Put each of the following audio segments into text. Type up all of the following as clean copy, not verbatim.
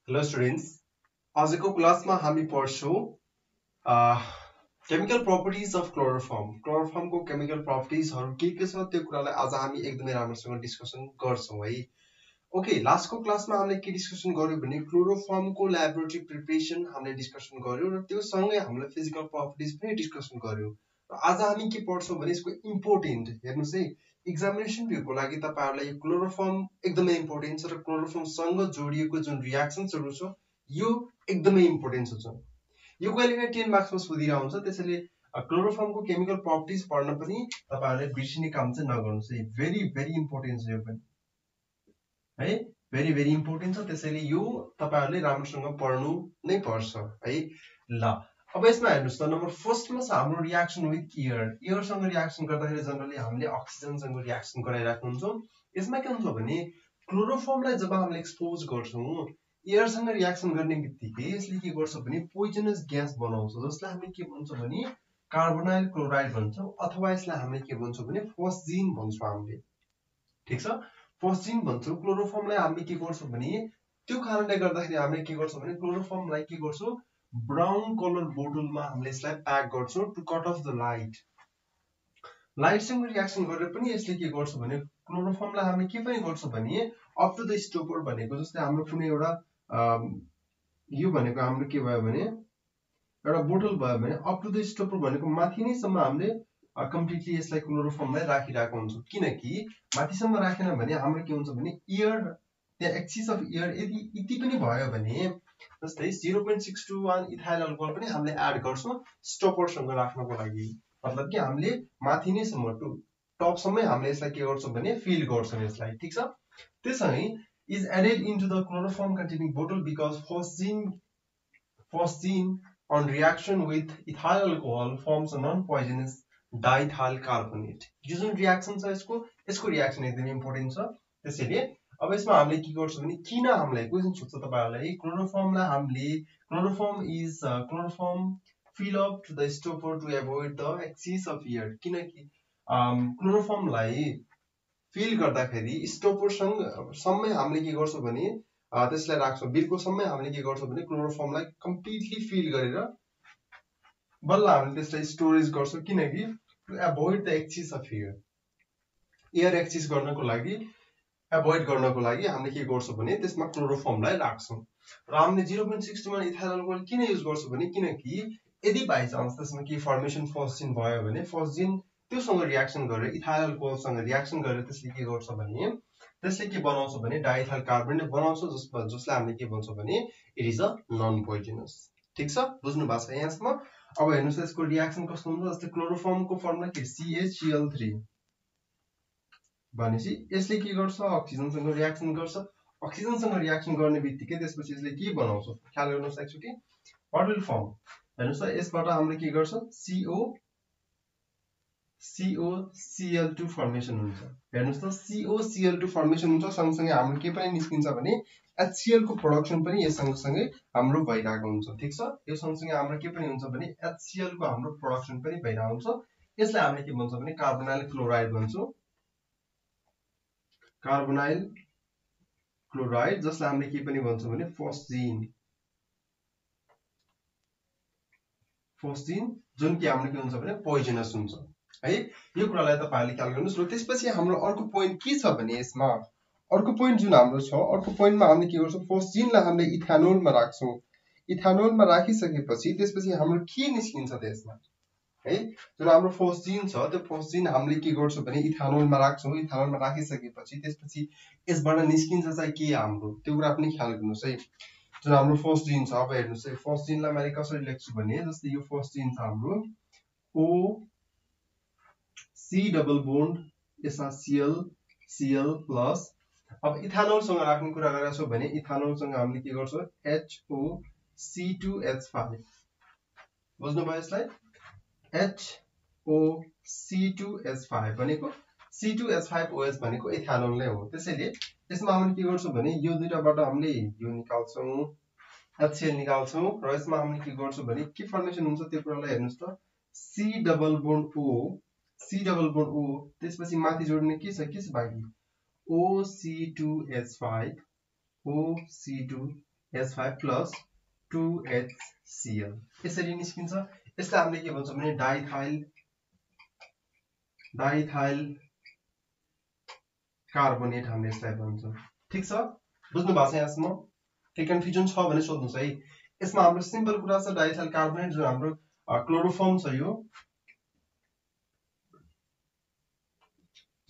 Hello students, आजको क्लासमा हामी पढ्छौँ केमिकल प्रपर्टिज अफ क्लोरोफर्मको केमिकल प्रपर्टिजहरू के छ त्यो कुरालाई आज हामी एकदमै राम्रोसँग डिस्कसन गर्छौँ है। ओके, लास्टको क्लासमा हामीले के डिस्कसन गर्यो भने क्लोरोफर्मको ल्याबोरेटरी प्रिपरेसन हामीले डिस्कसन गर्यो र त्यो सँगै हामीले फिजिकल प्रपर्टिज पनि डिस्कसन गर्यो। र आज हामी के पढ्छौँ भने यसको इम्पोर्टेन्ट हेर्नुहोस् है, एक्जामिनेसन भ्यूको लागि तपाईहरुलाई यो क्लोरोफर्म एकदमै इम्पोर्टेन्ट छ र क्लोरोफर्मसँग जोडिएको जुन रियाक्सन्सहरू छ यो एकदमै इम्पोर्टेन्ट छ। यो कहिलेकाहीँ 10 मार्क्समा सोधिरहेको हुन्छ, त्यसैले क्लोरोफर्मको केमिकल प्रपर्टिज पढ्न पनि तपाईहरुले बिर्सिने काम चाहिँ नगर्नुहोस् है। भेरी भेरी इम्पोर्टेन्ट छ यो पनि है, भेरी भेरी इम्पोर्टेन्ट छ। त्यसैले यो तपाईहरुले राम्रोसँग पढ्नु नै पर्छ है। ल अब यसमा हेर्नुस् त, नम्बर फर्स्टमा छ हाम्रो रियाक्सन विथ एयरसँग रियाक्सन गर्दाखेरि जनरली हामीले अक्सिजनसँग रियाक्सन गराइरहेको हुन्छौँ। यसमा के हुन्छ भने क्लोरोफर्मलाई जब हामीले एक्सपोज गर्छौँ एयरसँग रियाक्सन गर्ने बित्तिकै यसले के गर्छ भने पोइजनस ग्यास बनाउँछ, जसलाई हामीले के भन्छौँ भने कार्बोनाइल क्लोराइड भन्छौँ, अथवा यसलाई हामीले के भन्छौँ भने फस्जिन भन्छौँ हामीले। ठिक छ, फस्जिन भन्छौँ। क्लोरोफर्मलाई हामीले के गर्छौँ भने त्यो कारणले गर्दाखेरि हामीले के गर्छौँ भने क्लोरोफर्मलाई के गर्छौँ ब्राउन कलर बोतलमा हामीले यसलाई प्याक गर्छौँ to cut off the light. लाइटसँग रियाक्सन गरेर पनि यसले के गर्छ भने क्लोरोफर्मलाई हामीले के पनि गर्छौँ भने अप टु द स्टोपर भनेको जस्तै हाम्रो कुनै एउटा यो भनेको हाम्रो के भयो भने एउटा बोतल भयो भने अप टु द स्टोपर भनेको माथि नैसम्म हामीले कम्प्लिटली यसलाई क्लोरोफर्मलाई राखिरहेको हुन्छौँ। किनकि माथिसम्म राखेन भने हाम्रो के हुन्छ भने एयर त्यहाँ एक्सिस अफ एयर यति पनि भयो भने जस्तै 0.621 इथाइल अल्कोहल पनि हामीले एड गर्छौँ स्टोपरसँग राख्नको लागि। मतलब कि हामीले माथि नैसम्म टपसम्मै हामीले यसलाई के गर्छौँ भने फिल गर्छौँ यसलाई। ठिक छ, त्यसै is added into the chloroform containing bottle because phosgene on reaction with ethyl alcohol forms a non-poisonous diethyl carbonate. यो जुन रियाक्सन छ यसको रियाक्सन एकदमै इम्पोर्टेन्ट छ। त्यसैले अब यसमा हामीले के गर्छौँ भने किन हामीलाई क्वेशन सोध्छ तपाईहरुलाई क्लोरोफर्मलाई हामीले chloroform fill up to the stopper to avoid the axis of air. किनकि क्लोरोफर्मलाई फिल गर्दाखेरि स्टोपरसम्मै हामीले के गर्छौँ भने त्यसलाई राख्छौँ, बिर्कोसम्मै हामीले के गर्छौँ भने क्लोरोफर्मलाई कम्प्लिटली फिल गरेर बल्ल हामीले त्यसलाई स्टोरेज गर्छौँ। किनकि to avoid the axis of air axis गर्नको लागि एभोइड गर्नको लागि हामीले के गर्छौँ भने त्यसमा क्लोरोफर्मलाई राख्छौँ। र हामीले 0.61 इथाइल अल्कोहल किन युज गर्छौँ भने किनकि यदि बाइ चान्स त्यसमा के फर्मेसन फस्जिन भयो भने फस्जिन त्योसँग रियाक्सन गरेर इथाइल अल्कोहलसँग रियाक्सन गरेर त्यसले के गर्छ भने त्यसले के बनाउँछ भने डाइइथाइल कार्बोनेट बनाउँछ, जसलाई हामीले के भन्छौँ भने it is a non poisonous. ठिक छ, बुझ्नु भएको छ यहाँसम्म। अब हेर्नुस् यसको रियाक्सन कस्तो हुन्छ, जस्तै क्लोरोफर्मको फर्मुला के CH Cl3 भनेपछि यसले के गर्छ अक्सिजनसँग रियाक्सन गर्छ। अक्सिजनसँग रियाक्सन गर्ने बित्तिकै त्यसपछि यसले के बनाउँछ ख्याल गर्नुहोस् एकचोटि, व्हाट विल फर्म। हेर्नुस् त, यसबाट हामीले के गर्छ COCl2 फर्मेसन हुन्छ। हेर्नुस् त, COCl2 फर्मेसन हुन्छ, सँगसँगै हाम्रो के पनि निस्किन्छ भने HCl को प्रोडक्सन पनि यस सँगसँगै हाम्रो भइरहेको हुन्छ। ठिक छ, यो सँगसँगै हाम्रो के पनि हुन्छ भने HCl को हाम्रो प्रोडक्सन पनि भइरहेको हुन्छ। यसलाई हामीले के भन्छौँ भने कार्बोनाइल क्लोराइड भन्छौँ, कार्बोनाइल क्लोराइड, जसलाई हामीले के पनि भन्छौँ भने फस्जिन, जुन कि हाम्रो के हुन्छ भने पोइजनस हुन्छ है। यो कुरालाई तपाईहरुले ख्याल गर्नुस्। र त्यसपछि हाम्रो अर्को पोइन्ट के छ भने यसमा अर्को पोइन्ट जुन हाम्रो छ, अर्को पोइन्टमा हामीले के गर्छौँ फस्जिनलाई हामीले इथानोलमा राख्छौँ। इथानोलमा राखिसकेपछि त्यसपछि हाम्रो के निस्किन्छ त यसमा है, जुन हाम्रो फस्जिन छ त्यो फस्जिन हामीले के गर्छौँ भने इथानोलमा राख्छौँ। इथानोलमा राखिसकेपछि त्यसपछि यसबाट निस्किन्छ चाहिँ के हाम्रो, त्यो कुरा पनि ख्याल गर्नुस् है। जुन हाम्रो फस्जिन छ, अब हेर्नुस् है, फस्जिनलाई मैले कसरी लेख्छु भने जस्तै यो फस्जिन छ हाम्रो OC डबल बोन्ड यसमा Cl प्लस। अब इथानोलसँग राख्ने कुरा गरेका छौँ भने इथानोलसँग हामीले के गर्छौँ HOC2H5। बुझ्नुभयो यसलाई, HOC2H5 भनेको C2H5OH भनेको इथानोल नै हो। त्यसैले यसमा हामीले के गर्छौँ भने यो दुईटाबाट हामीले यो निकाल्छौँ, HCl निकाल्छौँ, र यसमा हामीले के गर्छौँ भने के फर्मेसन हुन्छ त्यो कुरालाई हेर्नुस् त, C डबल बोन्ड O, त्यसपछि माथि जोड्ने के छ बाँकी OC2H5, H5 प्लस 2HCl यसरी निस्किन्छ। यसलाई हामीले के भन्छौँ भने डाइथाइल कार्बोनेट हामीले यसलाई भन्छौँ। ठीक छ, बुझ्नु भएको छ यहाँसम्म? के कन्फ्युजन छ भने सोध्नुस् है। यसमा हाम्रो सिम्पल कुरा छ डाइथाइल कार्बोनेट जो हाम्रो क्लोरोफर्म छ, यो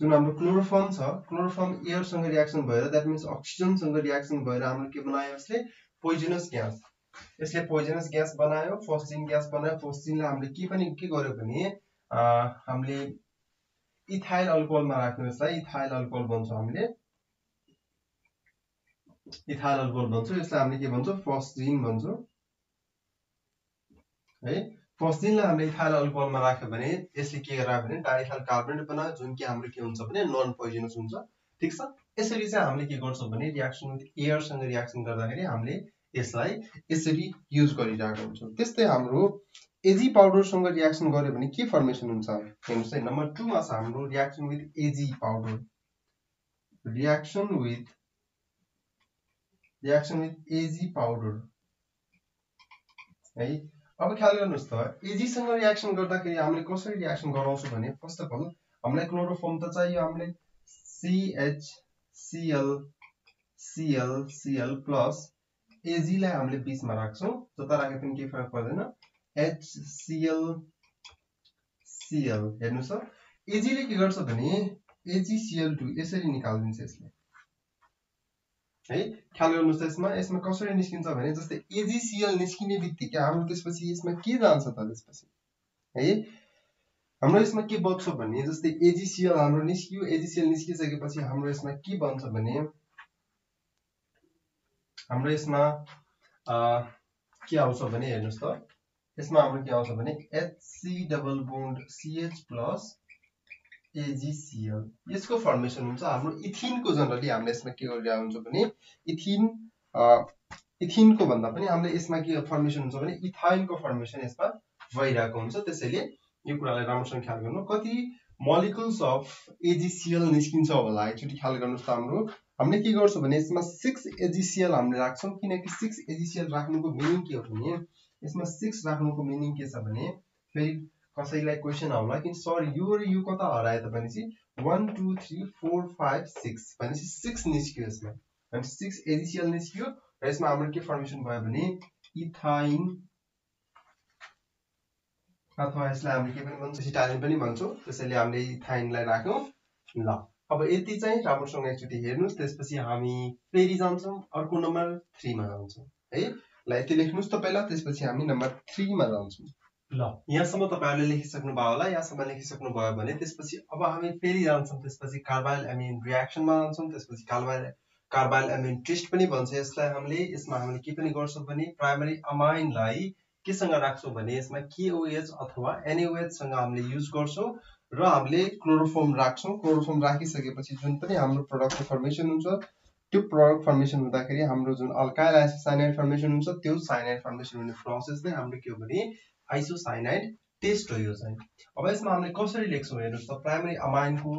जुन हाम्रो क्लोरोफर्म छ, क्लोरोफर्म एयरसँग रियाक्सन भएर द्याट मिन्स अक्सिजनसँग रियाक्सन भएर हाम्रो के बनायो, यसले पोइजनस ग्यास, यसले पोइजनस ग्यास बनायो, फोस्जिन ग्यास बनायो। फोस्जिनलाई हामीले के गर्यो भने हामीले इथाइल अल्कोहलमा राख्नु, यसलाई इथाइल अल्कोहल भन्छौँ हामीले, इथाइल अल्कोहल भन्छौँ। यसलाई हामीले के भन्छौँ, फोस्जिन भन्छौँ है। फोस्जिनलाई हामीले इथाइल अल्कोहलमा राख्यो भने यसले के गरायो भने डाइथाइल कार्बोनेट बनायो, जुन कि हाम्रो के हुन्छ भने नन पोइजनस हुन्छ। ठीक छ, यसरी चाहिँ हामीले के गर्छौँ भने रियाक्सन विथ एयरसँग रियाक्सन गर्दाखेरि हामीले यसलाई यसरी युज गरिरहेको हुन्छौँ। त्यस्तै हाम्रो एजी पाउडरसँग रियाक्सन गर्यो भने के फर्मेसन हुन्छ हेर्नुहोस् है। नम्बर 2 मा छ हाम्रो reaction with AG powder, reaction with AG powder है। अब ख्याल गर्नुहोस् त, एजीसँग रियाक्सन गर्दाखेरि हामीले कसरी रियाक्सन गराउँछौँ भने फर्स्ट अफ अल हामीलाई क्लोरोफर्म त चाहियो, हामीले CHCl प्लस एजीलाई हामीले बीचमा राख्छौँ, जता राखे पनि केही फरक पर्दैन, HCl हेर्नुहोस् त, एजीले के गर्छ भने AgCl2 यसरी निकालिदिन्छ यसले है। ख्याल गर्नुहोस् त, यसमा कसरी निस्किन्छ भने जस्तै AgCl निस्किने बित्तिकै हाम्रो त्यसपछि यसमा के जान्छ त, त्यसपछि है हाम्रो यसमा के बच्छ भने जस्तै AgCl हाम्रो निस्कियो, AgCl निस्किसकेपछि हाम्रो यसमा के बन्छ भने हाम्रो यसमा के आउँछ भने हेर्नुहोस् त, यसमा हाम्रो के आउँछ भने HC double bond CH plus AgCl, यसको फर्मेसन हुन्छ हाम्रो इथिनको। जनरली हामीले यसमा के गरिरहेको हुन्छ भने इथिनको भन्दा पनि हामीले यसमा के फर्मेसन हुन्छ भने इथाइनको फर्मेसन यसमा भइरहेको हुन्छ। त्यसैले यो कुरालाई राम्रोसँग ख्याल गर्नु। कति मोलिकुल्स अफ AgCl निस्किन्छ होला एकचोटि ख्याल गर्नुहोस् त। हामीले के गर्छौँ भने यसमा 6 AgCl हामीले राख्छौँ, किनकि 6 AgCl राख्नुको मिनिङ के हो भने यसमा 6 राख्नुको मिनिङ के छ भने फेरि कसैलाई क्वेसन आउला कि सर यो र यो कता हरायो त भनेपछि 1 2 3 4 5 6 भनेपछि 6 निस्क्यो यसमा, अनि 6 AgCl निस्क्यो र यसमा हाम्रो के फर्मेसन भयो भने इथाइन अथवा यसलाई हामीले के पनि भन्छौँ, एसिटाइलिन पनि भन्छौँ। त्यसैले हामीले इथाइनलाई राख्यौँ। ल अब यति चाहिँ राम्रोसँग एकचोटि हेर्नुहोस्, त्यसपछि हामी फेरि जान्छौँ अर्को नम्बर 3 मा जान्छौँ है। ल यति लेख्नुहोस् त पहिला, त्यसपछि हामी नम्बर 3 मा जान्छौँ। ल यहाँसम्म तपाईँहरूले लेखिसक्नु भयो होला, यहाँसम्म लेखिसक्नु भयो भने त्यसपछि अब हामी फेरि जान्छौँ, त्यसपछि कार्बाइल एमिन रियाक्सनमा जान्छौँ, त्यसपछि कार्बाइल एमिन ट्विस्ट पनि भन्छ यसलाई हामीले। यसमा हामीले के पनि गर्छौँ भने प्राइमरी अमाइनलाई केसँग राख्छौँ भने यसमा KOH अथवा NaOH सँग हामीले युज गर्छौँ र हामीले क्लोरोफर्म राख्छौँ। क्लोरोफर्म राखिसकेपछि जुन पनि हाम्रो प्रडक्टको फर्मेसन हुन्छ, त्यो प्रडक्ट फर्मेसन हुँदाखेरि हाम्रो जुन अल्काइल आइसोसाइनाइड फर्मेसन हुन्छ, त्यो साइनाइड फर्मेसन हुने प्रोसेस नै हाम्रो के हो भने आइसोसाइनाइड टेस्ट हो यो चाहिँ। अब यसमा हामीले कसरी लेख्छौँ हेर्नुहोस् त, प्राइमरी अमाइनको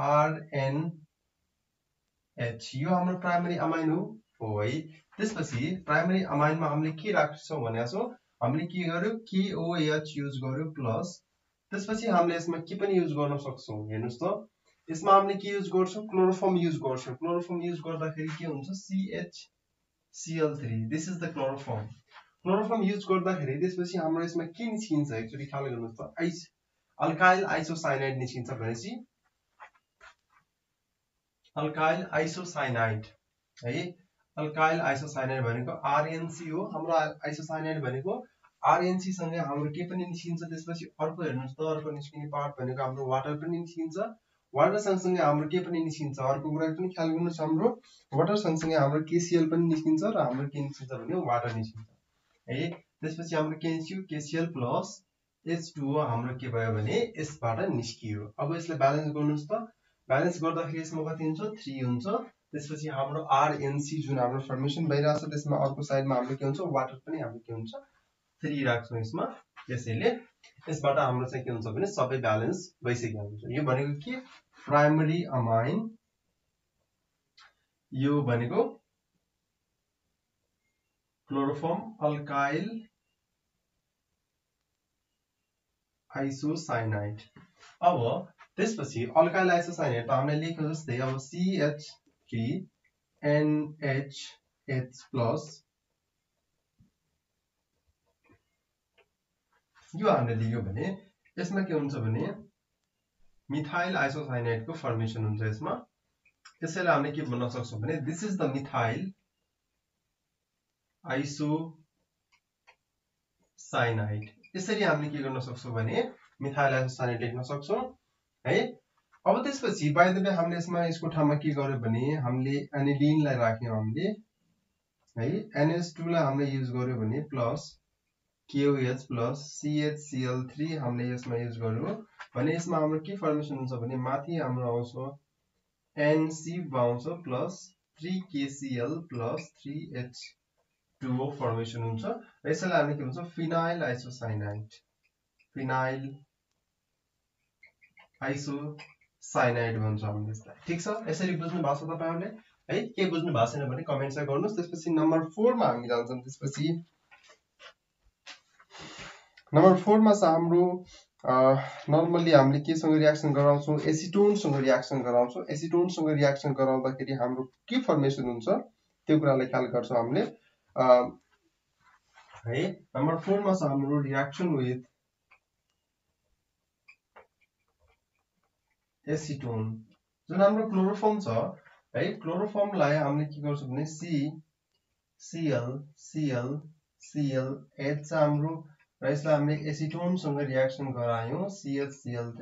RNH यो हाम्रो प्राइमरी अमाइन हो है। त्यसपछि प्राइमरी अमाइनमा हामीले के राख्छौँ भनेको छौँ, हामीले के गर्यो KOH युज गर्यो प्लस त्यसपछि हामीले यसमा के पनि युज गर्न सक्छौँ हेर्नुहोस् त, यसमा हामीले के युज गर्छौँ, क्लोरोफर्म युज गर्छौँ। क्लोरोफर्म युज गर्दाखेरि के हुन्छ CHCl3, this is the chloroform. Chloroform use गर्दाखेरि त्यसपछि हाम्रो यसमा के निस्किन्छ एकचोटि ख्याल गर्नुहोस् त, अल्काइल आइसोसाइनाइड निस्किन्छ भनेपछि अल्काइल आइसोसाइनाइड है। अल्काइल आइसोसाइनाइड भनेको RNC हो, हाम्रो आइसोसाइनाइड भनेको RNC सँगै हाम्रो के पनि निस्किन्छ। त्यसपछि अर्को हेर्नुहोस् त, अर्को निस्किने पार्ट भनेको हाम्रो वाटर पनि निस्किन्छ। वाटर सँगसँगै हाम्रो के पनि निस्किन्छ, अर्को कुरा पनि ख्याल गर्नुहोस्, हाम्रो वाटर सँगसँगै हाम्रो KCl पनि निस्किन्छ र हाम्रो के निस्किन्छ भने वाटर निस्किन्छ है। त्यसपछि हाम्रो के निस्क्यो, KCl प्लस H2O हाम्रो के भयो भने यसबाट निस्कियो। अब यसलाई ब्यालेन्स गर्नुहोस् त, ब्यालेन्स गर्दाखेरि यसमा कति हुन्छ 3 हुन्छ। त्यसपछि हाम्रो RNC जुन हाम्रो फर्मेसन भइरहेछ त्यसमा अर्को साइडमा हाम्रो के हुन्छ, वाटर पनि हाम्रो के हुन्छ 3 राख्छौँ यसमा। त्यसैले यसबाट हाम्रो चाहिँ के हुन्छ भने सबै ब्यालेन्स भइसकेको हुन्छ। यो भनेको के प्राइमरी अमाइन, यो भनेको क्लोरोफर्म अल्काइल आइसोसाइनाइड। अब त्यसपछि अल्काइल आइसोसाइनाइड त हामीले लेखेको जस्तै अब CH3NHH+ यो हामीले लियो भने यसमा के हुन्छ भने मिथाइल आइसोसाइनाइडको फर्मेसन हुन्छ यसमा। त्यसैले हामीले के भन्न सक्छौं भने this is the methyl isocyanide. यसरी हामीले के गर्न सक्छौं भने मिथाइल आइसोसाइनाइड लेख्न सक्छौं है। अब त्यसपछि बाइ द वे हामीले यसमा यसको ठाउँमा के गर्यो भने हामीले एनिलिनलाई राख्यौं हामीले है। NH2 लाई हामीले युज गर्यो भने प्लस KOH प्लस CHCl3 हामीले यसमा युज गर्यो भने यसमा हाम्रो के फर्मेसन हुन्छ भने माथि हाम्रो आउँछ NC आउँछ plus 3KCl plus 3H2O formation हुन्छ। यसैले हामीले के भन्छ फिनाइल आइसोसाइनाइड। फिनाइल आइसोसाइनाइड भन्छ हामीले यसलाई। ठीक छ, यसरी बुझ्नु भएको छ तपाईहरुले है। के बुझ्नु भएको छैन भने कमेन्टमा गर्नुस्। त्यसपछि नम्बर 4 मा हामी जान्छौं। त्यसपछि नम्बर 4 मा चाहिँ हाम्रो नर्मली हामीले केसँग रियाक्सन गराउँछौं एसिटोन सँग रियाक्सन गराउँछौं। एसिटोन सँग रियाक्सन गराउँदाखेरि हाम्रो के फर्मेसन हुन्छ त्यो कुरालाई ख्याल गर्छौं हामीले है। नम्बर 4 मा चाहिँ हाम्रो रियाक्सन विथ एसिटोन। जुन हाम्रो क्लोरोफर्म छ है, क्लोरोफर्मलाई हामीले के गर्छौं भने CCl हाम्रो र यसलाई हामीले एसिटोन सँग रियाक्सन गरायौं CHCl3।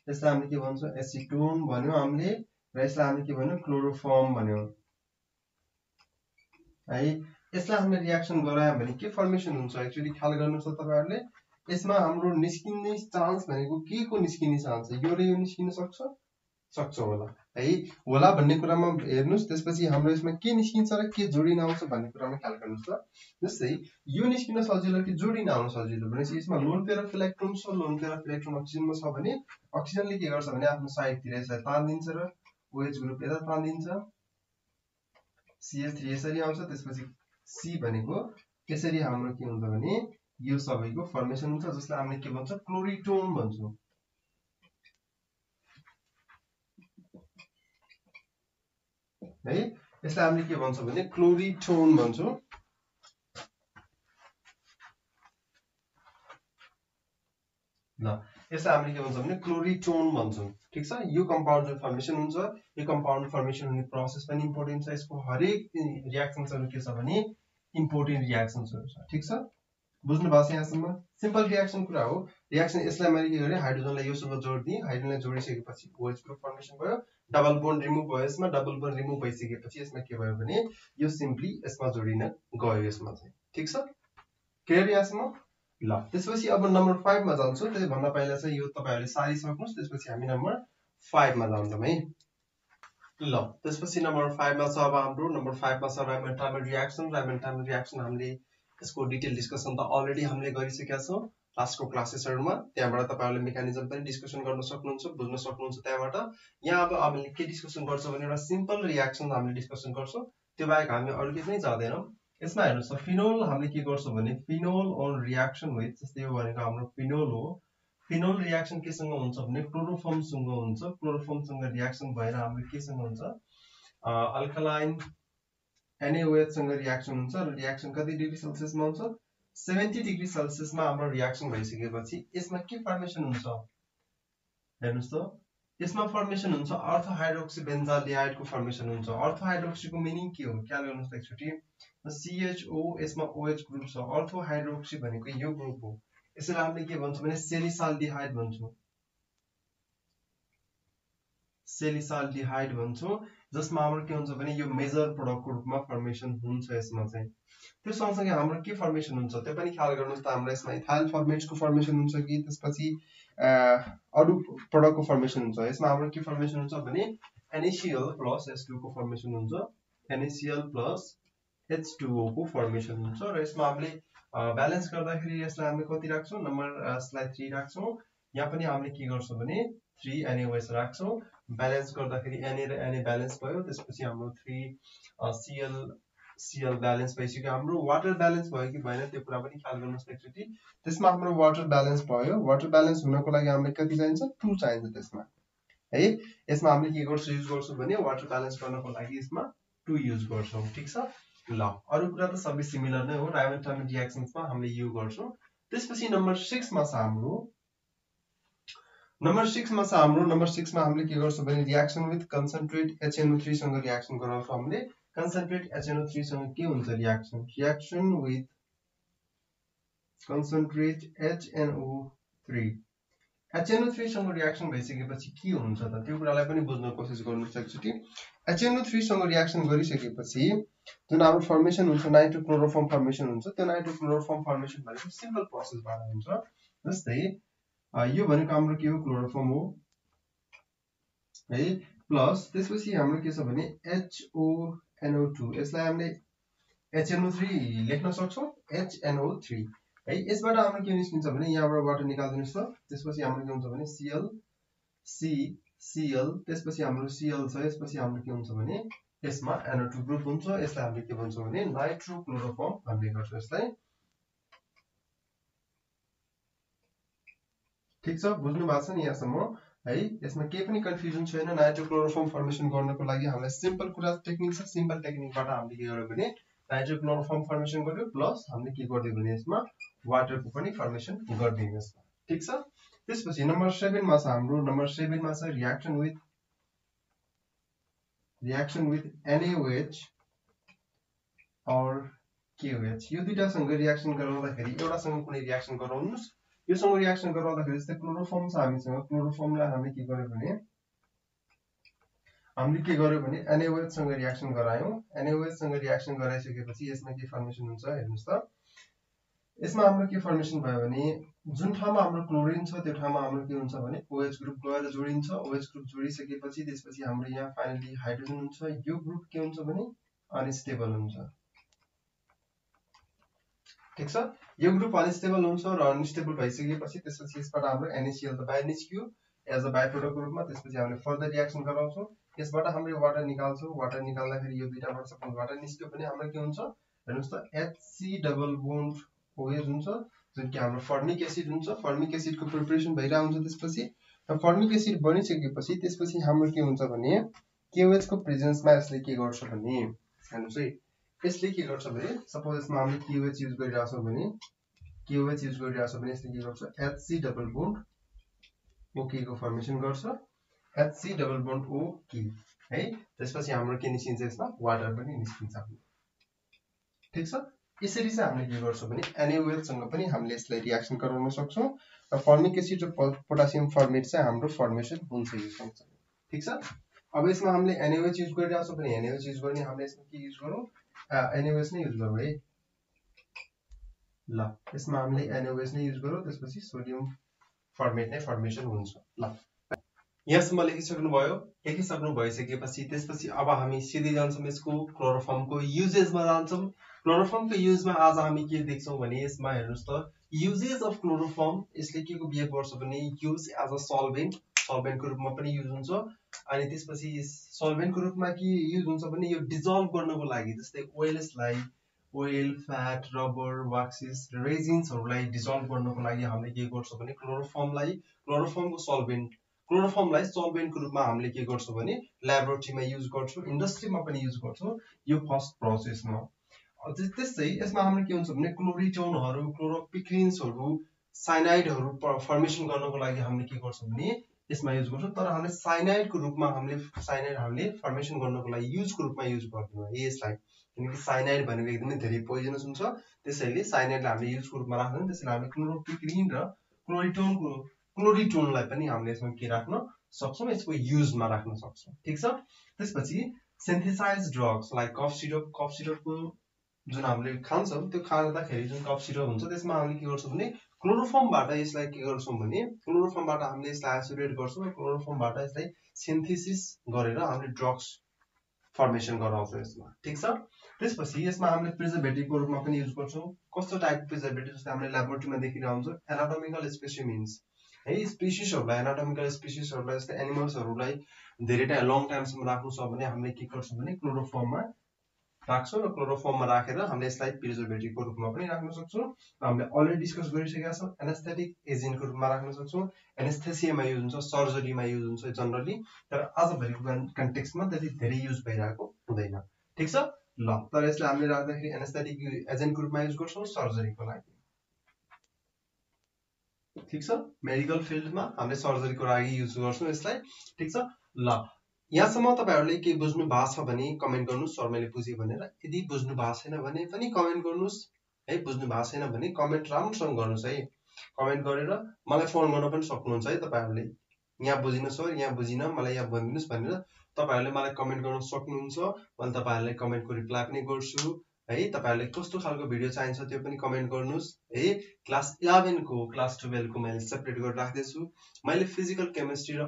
यसलाई हामीले के भन्छौं एसिटोन भन्यौ हामीले र यसलाई हामीले के भन्यौ क्लोरोफर्म भन्यौ है। यसलाई हामीले रियाक्सन गरायौं भने के फर्मेसन हुन्छ एक्चुअली ख्याल गर्नुस् त तपाईहरुले। यसमा हाम्रो निस्किने चान्स भनेको के को निस्किने चान्स छ यो र यो निस्किन सक्छ होला है। होला भन्ने कुरामा हेर्नुस्। त्यसपछि हाम्रो यसमा के निस्किन्छ र के जोडिन आउँछ भन्ने कुरामा ख्याल गर्नुस् त। जस्तै यो निस्किन सजिलो कि जोडिन आउन सजिलो भनेपछि यसमा लोन पेयर अफ इलेक्ट्रोन छ। लोन पेयर अफ इलेक्ट्रोन अक्सिजनमा छ भने अक्सिजनले के गर्छ भने आफ्नो साइडतिर यसलाई तान्दिन्छ र OH ग्रुप यता तान्दिन्छ। CH3 यसरी आउँछ। त्यसपछि C भनेको यसरी हाम्रो के हुन्छ भने यो सबैको फर्मेसन हुन्छ जसलाई हामीले के भन्छ क्लोरिटोन भन्छौं है। यसलाई हामीले के भन्छौं भने क्लोरिटोन भन्छौं। ल यसलाई हामीले के भन्छौं भने क्लोरिटोन भन्छौं। ठीक छ, यो कम्पाउन्ड जुन फर्मेसन हुन्छ यो कम्पाउन्ड फर्मेसन हुने प्रोसेस पनि इम्पोर्टेन्ट छ। यसको हरेक रियाक्सन्सहरु के छ भने इम्पोर्टेन्ट रियाक्सन्सहरु छ। ठीक छ, बुझ्नु भएको छ यहाँसम्म? सिम्पल रियाक्सन कुरा हो। रियाक्सन यसलाई मैले के गरे हाइड्रोजनलाई योसँग जोड्दिए। हाइड्रोजनलाई जोडिसकेपछि OH ग्रुप फर्मेसन भयो। डबल बोन्ड रिमुभ भयो। यसमा डबल बोन्ड रिमुभ भइसकेपछि यसमा के भयो भने यो सिम्पली यसमा जोडिन गयो यसमा चाहिँ। ठीक छ, क्लियर यहाँसम्म? ल त्यसपछि अब नम्बर 5 मा जान्छौं। त्यसै भन्दा पहिला चाहिँ यो तपाईहरुले सारिसक्नुस्। त्यसपछि हामी नम्बर 5 मा जान्छौं है। ल त्यसपछि नम्बर 5 मा छ अब हाम्रो नम्बर 5 मा छ रायमन्ड-टामर रियाक्सन। रायमन्ड-टामर रियाक्सन हामीले यसको डिटेल डिस्कसन त अलरेडी हामीले गरिसकेका छौं लास्टको क्लासेसहरुमा। त्यहाँबाट तपाईहरुले मेकानिजम पनि डिस्कसन गर्न सक्नुहुन्छ, बुझ्न सक्नुहुन्छ त्यहाँबाट। यहाँ अब हामीले के डिस्कसन गर्छौं भने एउटा सिम्पल रियाक्सन हामीले डिस्कसन गर्छौं। त्यो बाहेक हामी अरु केही पनि जाँदैनौं। यसमा हेर्नुस् त फिनोल हामीले के गर्छौं भने फिनोल अन रियाक्सन विथ जस्तै यो भनेको हाम्रो फिनोल हो। फिनोल रियाक्सन केसँग हुन्छ भने क्लोरोफर्म सँग हुन्छ। क्लोरोफर्म सँग रियाक्सन भएर हाम्रो केसँग हुन्छ अल्कलाइन NaOH सँग रियाक्सन हुन्छ र रियाक्सन कति डिग्री सेल्सियसमा हुन्छ 70 डिग्री सेल्सियसमा हाम्रो रियाक्सन भइसकेपछि यसमा के फर्मेसन हुन्छ हेर्नुस् त। यसमा फर्मेसन हुन्छ अर्थो हाइड्रोक्सी बेन्जाल्डिहाइडको फर्मेसन हुन्छ। अर्थो हाइड्रोक्सीको मिनिङ के हो ख्याल गर्नुस् त एकचोटी। CHO यसमा OH ग्रुप छ। अर्थो हाइड्रोक्सी भनेको यो ग्रुप हो। यसैले हामीले के भन्छौं भने सेलिसाल्डिहाइड भन्छौं। सेलिसाल्डिहाइड भन्छौं जसमा हाम्रो के हुन्छ भने यो मेजर प्रोडक्टको रूपमा फर्मेसन हुन्छ यसमा चाहिँ। त्यो सँगसँगै हाम्रो के फर्मेसन हुन्छ त्यो पनि ख्याल गर्नुस् त। हाम्रो यसमा इथाइल फर्मेटको फर्मेसन हुन्छ कि त्यसपछि अरु प्रोडक्टको फर्मेसन हुन्छ। यसमा हाम्रो के फर्मेसन हुन्छ भने NaCl + H2O को फर्मेसन हुन्छ। NaCl + H2O को फर्मेसन हुन्छ र यसमा हामीले ब्यालेन्स गर्दाखेरि यसलाई हामीले कति राख्छौं नम्बर स्लाइड 3 राख्छौं। यहाँ पनि हामीले के गर्छौं भने 3 NaOH राख्छौं। ब्यालेन्स गर्दाखेरि Na र Na ब्यालेन्स भयो। त्यसपछि हाम्रो 3 Cl Cl ब्यालेन्स भइसक्यो हाम्रो वाटर ब्यालेन्स भयो कि भएन त्यो कुरा पनि ख्याल गर्नुस् एकचोटी त्यसमा हाम्रो वाटर ब्यालेन्स भयो वाटर ब्यालेन्स हुनको लागि हामीले कति चाहिन्छ 2 चाहिन्छ त्यसमा है यसमा हामीले के गर्छौं युज गर्छौं भने वाटर ब्यालेन्स गर्नको लागि यसमा 2 युज गर्छौं ठीक छ ल अरु कुरा त सबै सिमिलर नै हो रायोमेटामिक रिएक्सन्समा हामीले यो गर्छौं त्यसपछि नम्बर 6 मा छ हाम्रो नम्बर 6 मा हामीले के गर्छौं भने रिएक्सन विथ कन्सन्ट्रेट HNO3 सँग रिएक्सन गराउँछौं हामीले कन्सन्ट्रेट HNO3 सँग के हुन्छ रिएक्सन विथ कन्सन्ट्रेट HNO3 सँग रिएक्सन भइसकेपछि के हुन्छ त त्यो कुरालाई पनि बुझ्न कोसिस गर्नुस् एकचोटी HNO3 सँग रिएक्सन गरिसकेपछि जुन हाम्रो फर्मेसन हुन्छ नाइट्रोक्लोरोफर्म फर्मेसन हुन्छ त्यो नाइट्रोक्लोरोफर्म फर्मेसन भनेको सिम्पल प्रोसेसबाट हुन्छ जस्तै यो भनेको हाम्रो के हो क्लोरोफर्म हो है प्लस त्यसपछि हाम्रो के छ भने HONO2 यसलाई हामीले HNO3 लेख्न सक्छौं HNO3 है यसबाट हाम्रो के निस्किन्छ भने यहाँबाट वाटर निकाल्दिनुस् त त्यसपछि हाम्रो के हुन्छ भने Cl त्यसपछि हाम्रो Cl छ यसपछि हाम्रो के हुन्छ भने यसमा NO2 ग्रुप हुन्छ यसलाई हामीले के भन्छौं भने नाइट्रोक्लोरोफर्म भन्ने गर्छौं यसलाई ठीक छ बुझ्नु भएको छ नि यहाँसम्म है यसमा केही पनि कन्फ्युजन छैन नाइट्रोक्लोरोफर्म फर्मेसन गर्नको लागि हामीलाई सिम्पल कुरा टेक्निक छ सिम्पल टेक्निकबाट हामीले के गर्यो भने नाइट्रोक्लोरोफर्म फर्मेसन गर्यो प्लस हामीले के गर्दियौ भने यसमा वाटरको पनि फर्मेसन गर्दियौ यसमा ठीक छ त्यसपछि नम्बर 7 मा छ हाम्रो नम्बर 7 मा छ रिएक्सन विथ NaOH और KOH यो दुईटा सँग रिएक्सन गराउँदाखेरि एउटा सँग कुनै रिएक्सन गराउनुस् यो सँग रिएक्सन गराउँदाखेरि जस्तै क्लोरोफर्म छ हामीसँग क्लोरोफर्मलाई हामीले के गर्यो भने NaOH सँग रिएक्सन गरायौं NaOH सँग रिएक्सन गराइसकेपछि यसमा के फर्मेसन हुन्छ हेर्नुस् त यसमा हाम्रो के फर्मेसन भयो भने जुन ठाउँमा हाम्रो क्लोरिन छ त्यो ठाउँमा हाम्रो के हुन्छ भने OH ग्रुप गएर जोडिन्छ OH ग्रुप जोडिसकेपछि त्यसपछि हाम्रो यहाँ फाइनली हाइड्रोजन हुन्छ यो ग्रुप के हुन्छ भने अनस्टेबल हुन्छ ठीक छ यो ग्रुप अनस्टेबल हुन्छ र अनस्टेबल भइसकेपछि त्यसपछि यसबाट हाम्रो NaCl त बाहिर निस्कियो एज अ बाइ प्रोडक्ट ग्रुपमा त्यसपछि हामीले फर्दर रिएक्सन गराउँछौं यसबाट हामीले वाटर निकाल्छौं वाटर निकाल्दाखेरि यो दुईटाबाट सपोज वाटर निस्क्यो भने हाम्रो के हुन्छ हेर्नुस् त HC डबल बोन्ड OH हुन्छ जुन कि हाम्रो फर्मिक एसिड हुन्छ फर्मिक एसिडको प्रिपरेसन भइरा हुन्छ त्यसपछि र फर्मिक एसिड बनिसकेपछि त्यसपछि हाम्रो के हुन्छ भने KOH को प्रेजेन्समा यसले के गर्छ भने हेर्नुस् है यसले के गर्छ भने सपोज यसमा हामीले KOH युज गरिराछौं भने यसले के गर्छ HC डबल बोन्ड OK को फर्मेसन गर्छ HC डबल बोन्ड OK है त्यसपछि हाम्रो के निस्किन्छ यसमा वाटर पनि निस्किन्छ ठीक छ यसरी चाहिँ हामीले के गर्छौं भने NaOH सँग पनि हामीले यसलाई रिएक्सन गराउन सक्छौं र फर्मिक एसिड र पोटासियम फर्मेट चाहिँ हाम्रो फर्मेसन हुन्छ यो सँगसँगै ठीक छ अब यसमा हामीले NaOH युज गरिराछौं भने NaOH युज गर्ने हामीले यसमा के युज गरौँ NaOH नै युज गरौँ है ल यसमा हामीले NaOH नै युज गरौँ त्यसपछि सोडियम फर्मेट नै फर्मेसन हुन्छ ल यहाँसम्म लेखिसक्नु भइसकेपछि त्यसपछि अब हामी सिधै जान्छौं यसको क्लोरोफर्मको युजेसमा जान्छौं क्लोरोफर्मको युजमा आज हामी के देख्छौं भने यसमा हेर्नुस् त युजेस अफ क्लोरोफर्म यसले के को बिहेभ गर्छ भने युज एज अ सल्भेन्टको रूपमा पनि युज हुन्छ अनि त्यसपछि सल्भेन्टको रूपमा के युज हुन्छ भने यो डिजल्भ गर्नको लागि जस्तै ओएलएसलाई ओइल फ्याट रबर वाक्सिस रेजिन्सहरुलाई डिजल्भ गर्नको लागि हामीले के गर्छौं भने क्लोरोफर्मको सल्भेन्टको रूपमा हामीले के गर्छौं भने ल्याबोरेटरीमा युज गर्छौं इन्डस्ट्रीमा पनि युज गर्छौं यो फर्स्ट प्रोसेसमा त्यस्तै यसमा हाम्रो के हुन्छ भने क्लोरिटोनहरु क्लोरोपिक्रिन्सहरु साइनाइडहरु फर्मेसन गर्नको लागि हामीले के गर्छौं भने यसमा युज गर्छौं तर हामीले साइनाइडको रूपमा हामीले फर्मेसन गर्नको लागि युजको रूपमा युज गर्दैनौं यसलाई किनकि साइनाइड भनेको एकदमै धेरै पोइजनस हुन्छ त्यसैले साइनाइडलाई हामीले युजको रूपमा राख्दैनौं त्यसैले हामीले क्लोरोपिक्रिन र क्लोरिटोनलाई पनि हामीले यसमा के राख्न सक्छौं यसको युजमा राख्न सक्छौं ठीक छ त्यसपछि सिन्थेसाइज्ड ड्रग्स लाइक कफ सिरपको जुन हामीले खान्छौं त्यो खाँदाखेरि जुन कफ सिरप हुन्छ त्यसमा हामीले के गर्छौं भने क्लोरोफर्मबाट यसलाई के गर्छौं भने क्लोरोफर्मबाट हामीले यसलाई आइसोलेट गर्छौं र क्लोरोफर्मबाट यसलाई सिन्थेसिस गरेर हामीले ड्रग्स फर्मेसन गराउँछौं यसमा ठीक छ त्यसपछि यसमा हामीले प्रिजर्भेटिभको रूपमा पनि युज गर्छौं कस्तो टाइपको प्रिजर्भेटिभ जस्तै हामीले ल्याबोरेटरीमा देखिरा हुन्छ एनाटोमिकल स्पेसिमेन्स है स्पेसिसहरुलाई एनाटोमिकल स्पेसिसहरुलाई जस्तै एनिमल्सहरुलाई धेरै टाइम लङ टाइमसम्म राख्नु छ भने हामीले के गर्छौं भने क्लोरोफर्ममा राख्छौँ र क्लोरोफर्ममा राखेर हामीले यसलाई प्रिजर्भेटिभको रूपमा पनि राख्न सक्छौँ। हामीले अलरेडी डिस्कस गरिसकेका छौँ एनेस्थेटिक एजेन्टको रूपमा राख्न सक्छौँ। एनेस्थेसियामा युज हुन्छ, सर्जरीमा युज हुन्छ जनरली, तर आजभरिको कन्टेक्स्टमा त्यति धेरै युज भइरहेको हुँदैन। ठिक छ ल, तर यसलाई हामीले राख्दाखेरि एनेस्थेटिक एजेन्टको रूपमा युज गर्छौँ सर्जरीको लागि। ठिक छ, मेडिकल फिल्डमा हामीले सर्जरीको लागि युज गर्छौँ यसलाई। ठिक छ ल, यहाँसम्म तपाईहरुले के बुझ्नु भएको छ भने कमेन्ट गर्नुस्, सर मैले बुझेँ भनेर। यदि बुझ्नु भएको छैन भने पनि कमेन्ट गर्नुस् है। बुझ्नु भएको छैन भने कमेन्ट राम्रोसँग गर्नुस् है। कमेन्ट गरेर मलाई फोन गर्न पनि सक्नुहुन्छ है तपाईहरुले। यहाँ बुझिन सर, यहाँ बुझिन, मलाई यहाँ भनिदिनुस् भनेर तपाईहरुले मलाई कमेन्ट गर्न सक्नुहुन्छ। मैले तपाईहरुलाई कमेन्टको रिप्लाई पनि गर्छु है। तपाईहरुले कस्तो खालको भिडियो चाहिन्छ त्यो पनि कमेन्ट गर्नुस् है। क्लास 11 को क्लास 12 को मैले सेपरेट गरेर राख्दैछु। मैले फिजिकल केमिस्ट्री र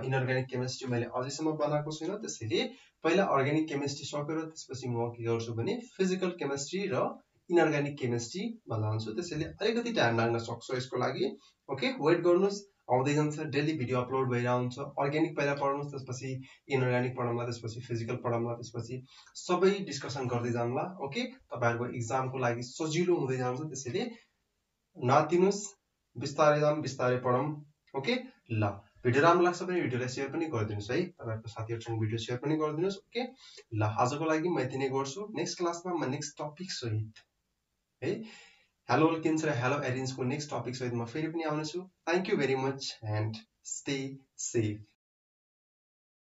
इनअर्ग्यानिक केमिस्ट्री मैले अझैसम्म बनाएको छैन। त्यसैले पहिला अर्ग्यानिक केमिस्ट्री सकेर त्यसपछि म के गर्छु भने फिजिकल केमिस्ट्री र इनअर्ग्यानिक केमिस्ट्रीमा जान्छु। त्यसैले अलिकति टाइम लाग्न सक्छ यसको लागि। ओके, वेट गर्नुस्, आउँदै जान्छ। डेली भिडियो अपलोड भइरहेको हुन्छ। अर्ग्यानिक पहिला पढ्नुस्, त्यसपछि इनअर्ग्यानिक पढौँला, त्यसपछि फिजिकल पढौँला, त्यसपछि सबै डिस्कसन गर्दै जाउँला। ओके, तपाईहरुको एक्जामको लागि सजिलो हुँदै जान्छ। त्यसैले नातिनुस्, बिस्तारै जाऊँ, बिस्तारै पढौँ। ओके ल, भिडियो राम्रो लाग्छ भने भिडियोलाई सेयर पनि गरिदिनुस् है। तपाईहरुको साथीहरुसँग भिडियो सेयर पनि गरिदिनुस्। ओके ल, आजको लागि म यति नै गर्छु। नेक्स्ट क्लासमा म नेक्स्ट टपिक सहित है, हेलो अल्केन्स र हेलो एरिन्सको नेक्स्ट टपिक सहित म फेरि पनि आउनेछु। Thank you very much and stay safe.